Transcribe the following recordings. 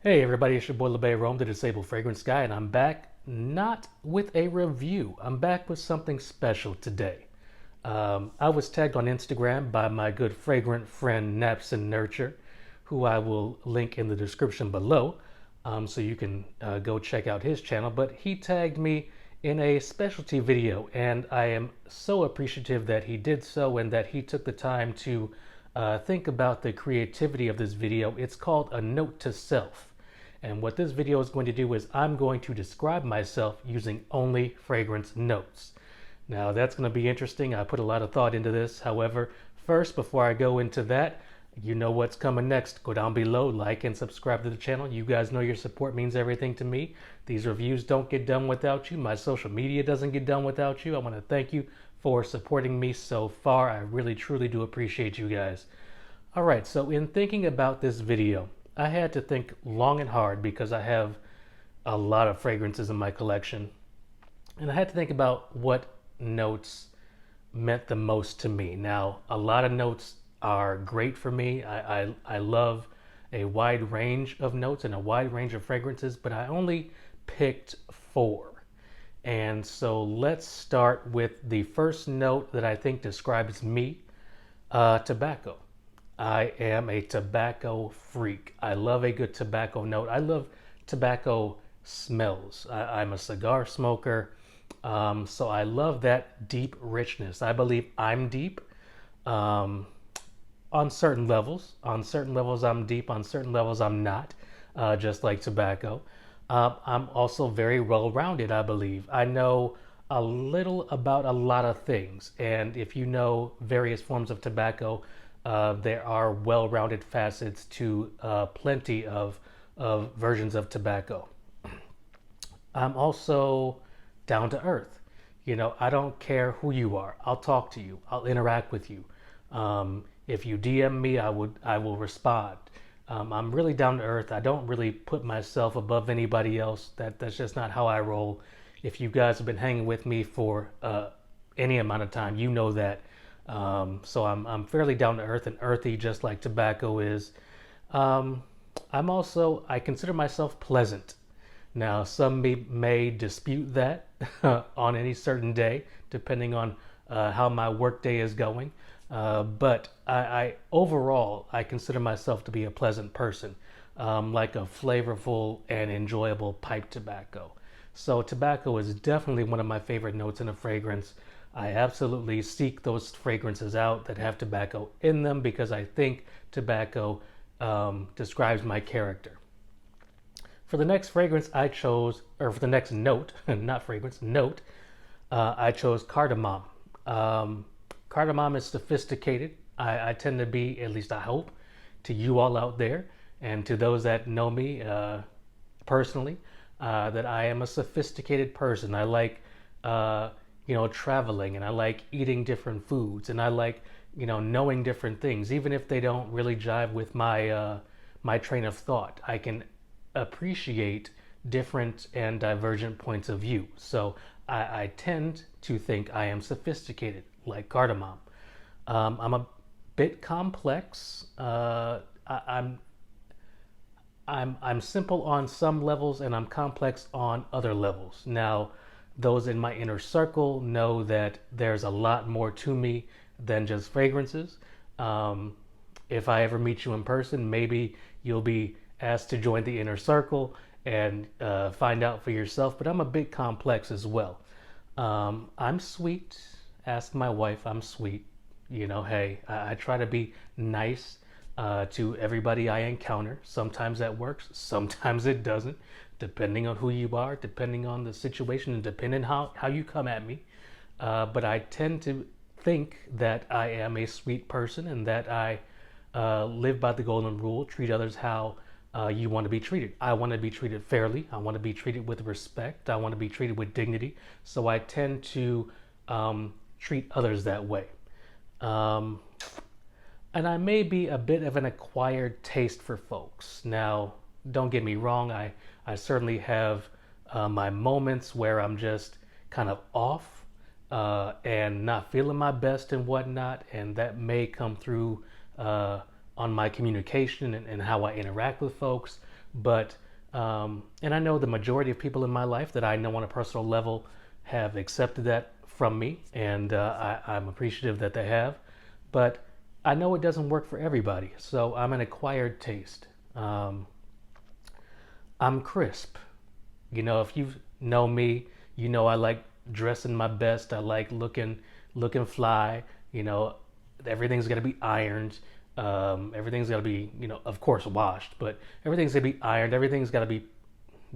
Hey everybody, it's your boy LeBay Rome, the Disabled Fragrance Guy, and I'm back not with a review. I'm back with something special today. I was tagged on Instagram by my good fragrant friend Naps and Nurture, who I will link in the description below, so you can go check out his channel. But he tagged me in a specialty video, and I am so appreciative that he did so and that he took the time to think about the creativity of this video. It's called A Note to Self. And what this video is going to do is I'm going to describe myself using only fragrance notes. Now that's going to be interesting. I put a lot of thought into this. However, first, before I go into that, you know what's coming next. Go down below, like and subscribe to the channel. You guys know your support means everything to me. These reviews don't get done without you. My social media doesn't get done without you. I want to thank you for supporting me so far. I really, truly do appreciate you guys. All right, so in thinking about this video, I had to think long and hard because I have a lot of fragrances in my collection. And I had to think about what notes meant the most to me. Now, a lot of notes are great for me. I love a wide range of notes and a wide range of fragrances, but I only picked 4. And so let's start with the first note that I think describes me, tobacco. I am a tobacco freak. I love a good tobacco note. I love tobacco smells. I'm a cigar smoker, so I love that deep richness. I believe I'm deep on certain levels. On certain levels, I'm deep. On certain levels, I'm not, just like tobacco. I'm also very well-rounded, I believe. I know a little about a lot of things, and if you know various forms of tobacco, there are well-rounded facets to plenty of versions of tobacco. I'm also down to earth. You know, I don't care who you are. I'll talk to you. I'll interact with you. If you DM me, I will respond. I'm really down to earth. I don't really put myself above anybody else. That's just not how I roll. If you guys have been hanging with me for any amount of time, you know that. So I'm fairly down to earth and earthy, just like tobacco is. I consider myself pleasant. Now, some may dispute that on any certain day, depending on how my work day is going. But overall, I consider myself to be a pleasant person, like a flavorful and enjoyable pipe tobacco. So tobacco is definitely one of my favorite notes in a fragrance. I absolutely seek those fragrances out that have tobacco in them because I think tobacco describes my character. For the next fragrance I chose, or for the next note, not fragrance, note, I chose cardamom. Cardamom is sophisticated. I tend to be, at least I hope, to you all out there and to those that know me personally, that I am a sophisticated person. I like traveling, and I like eating different foods, and I like, knowing different things, even if they don't really jive with my train of thought. I can appreciate different and divergent points of view. So I tend to think I am sophisticated, like cardamom. I'm a bit complex. I'm simple on some levels, and I'm complex on other levels. Now, those in my inner circle know that there's a lot more to me than just fragrances. If I ever meet you in person, maybe you'll be asked to join the inner circle and find out for yourself. But I'm a bit complex as well. I'm sweet. Ask my wife. I'm sweet. Hey, I try to be nice to everybody I encounter. Sometimes that works, sometimes it doesn't, depending on who you are, depending on the situation, and depending how you come at me. But I tend to think that I am a sweet person and that I live by the golden rule: treat others how you want to be treated. I want to be treated fairly. I want to be treated with respect. I want to be treated with dignity. So I tend to treat others that way. And I may be a bit of an acquired taste for folks. Now, don't get me wrong, I certainly have my moments where I'm just kind of off and not feeling my best and whatnot, and that may come through on my communication and how I interact with folks. But and I know the majority of people in my life that I know on a personal level have accepted that from me, and I'm appreciative that they have. But I know it doesn't work for everybody, so I'm an acquired taste. Um, I'm crisp. If you know me, you know I like dressing my best. I like looking fly. You know, everything's got to be ironed. Everything's got to be, of course, washed, but everything's got to be ironed. Everything's got to be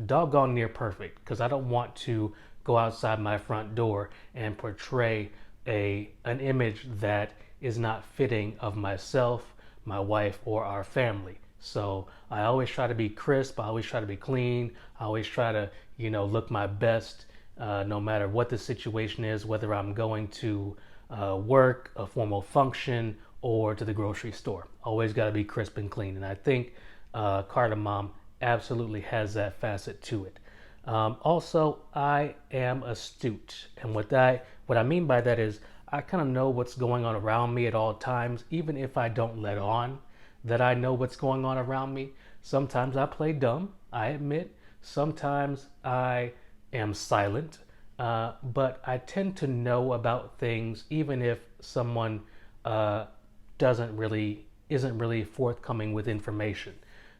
doggone near perfect because I don't want to go outside my front door and portray an image that is not fitting of myself, my wife, or our family. So I always try to be crisp. I always try to be clean. I always try to, look my best, no matter what the situation is, whether I'm going to work, a formal function, or to the grocery store. Always got to be crisp and clean. And I think cardamom absolutely has that facet to it. Also, I am astute, and what I mean by that is I kind of know what's going on around me at all times, even if I don't let on that I know what's going on around me. Sometimes I play dumb, I admit. Sometimes I am silent, but I tend to know about things even if someone doesn't really isn't really forthcoming with information.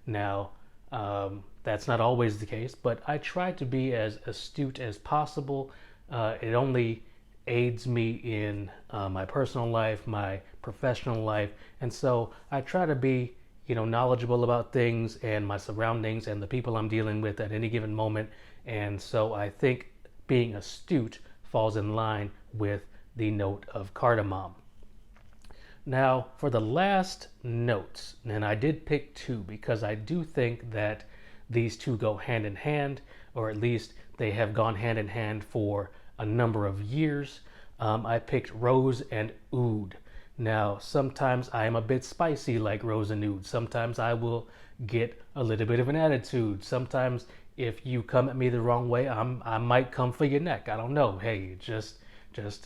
Now, that's not always the case, but I try to be as astute as possible. It only aids me in my personal life, my professional life, and so I try to be, knowledgeable about things and my surroundings and the people I'm dealing with at any given moment. And so I think being astute falls in line with the note of cardamom. Now, for the last notes, and I did pick two because I do think that these two go hand in hand, or at least they have gone hand in hand for a number of years. I picked rose and oud. Now, sometimes I am a bit spicy like rose and oud. Sometimes I will get a little bit of an attitude. Sometimes if you come at me the wrong way, I might come for your neck. I don't know. Hey, just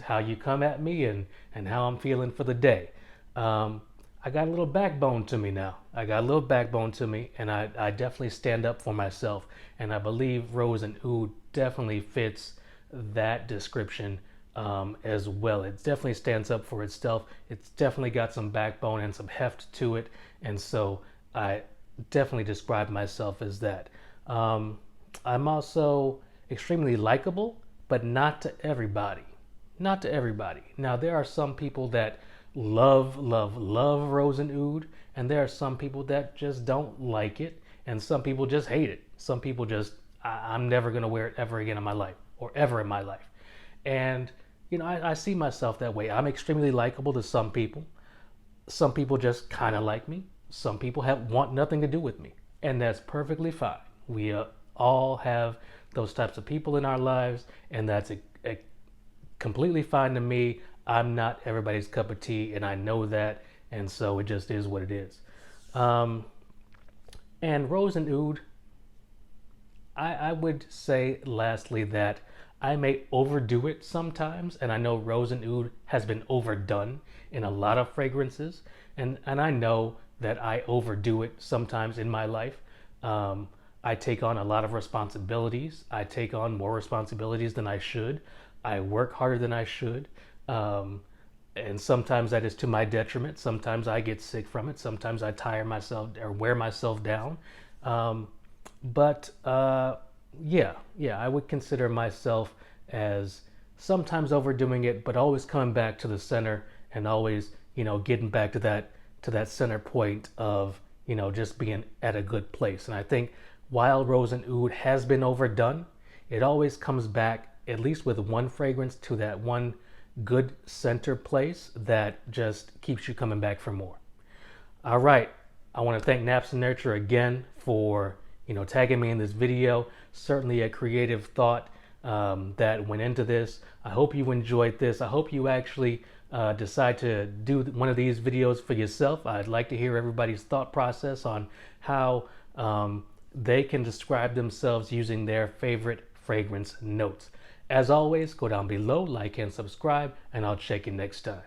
how you come at me and how I'm feeling for the day. I got a little backbone to me now. I got a little backbone to me, and I definitely stand up for myself. And I believe rose and oud definitely fits that description as well. It definitely stands up for itself. It's definitely got some backbone and some heft to it. And so I definitely describe myself as that. I'm also extremely likable, but not to everybody. Not to everybody. Now, there are some people that love rose and oud, and there are some people that just don't like it, and some people just hate it. Some people just, I'm never going to wear it ever again in my life, or ever in my life. And, I see myself that way. I'm extremely likable to some people. Some people just kind of like me. Some people want nothing to do with me, and that's perfectly fine. We all have those types of people in our lives, and that's completely fine to me. I'm not everybody's cup of tea, and I know that, and so it just is what it is. And rose and oud, I would say lastly that I may overdo it sometimes, and I know rose and oud has been overdone in a lot of fragrances, and I know that I overdo it sometimes in my life. I take on a lot of responsibilities. I take on more responsibilities than I should. I work harder than I should. And sometimes that is to my detriment. Sometimes I get sick from it. Sometimes I tire myself or wear myself down. But yeah, I would consider myself as sometimes overdoing it, but always coming back to the center and always, getting back to that center point of, just being at a good place. And I think while rose and oud has been overdone, it always comes back, at least with one fragrance, to that one good center place that just keeps you coming back for more. All right. I want to thank Naps and Nurture again for, tagging me in this video. Certainly a creative thought that went into this. I hope you enjoyed this. I hope you actually decide to do one of these videos for yourself. I'd like to hear everybody's thought process on how they can describe themselves using their favorite fragrance notes. As always, go down below, like and subscribe, and I'll check you next time.